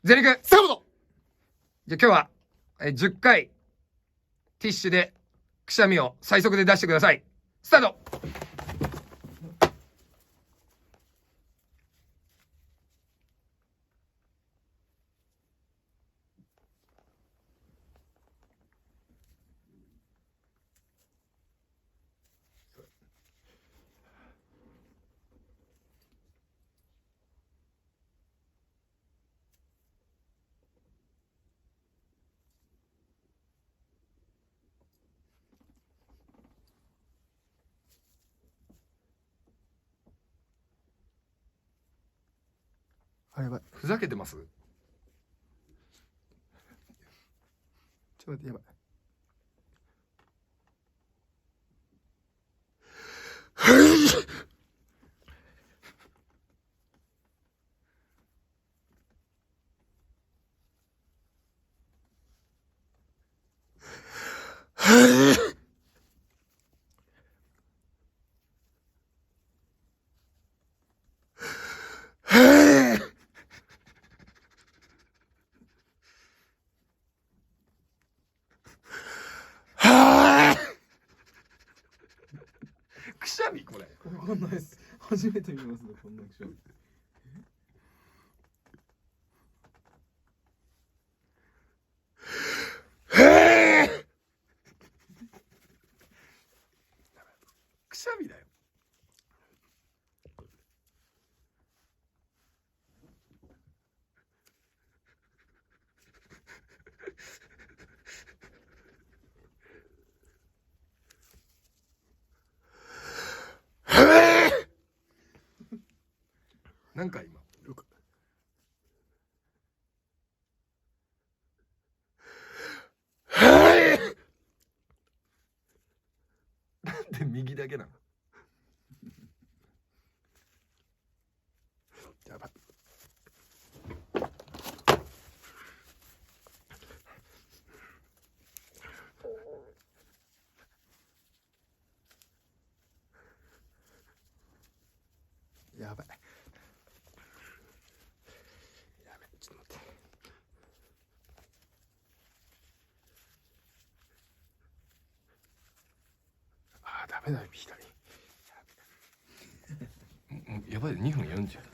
ゼリグスタート。じゃあ今日は10回ティッシュでくしゃみを最速で出してください。スタート。あ、やばい。ふざけてます？ちょっと待って、やばい。くしゃみこれ。わかんないです。初めて見ますね、こんなくしゃみ。くしゃみだよ。なんか今なんで右だけなの？やばい。やばい。やばい。ちょっと待って。あー、ダメだよ、左。やばい、2分40。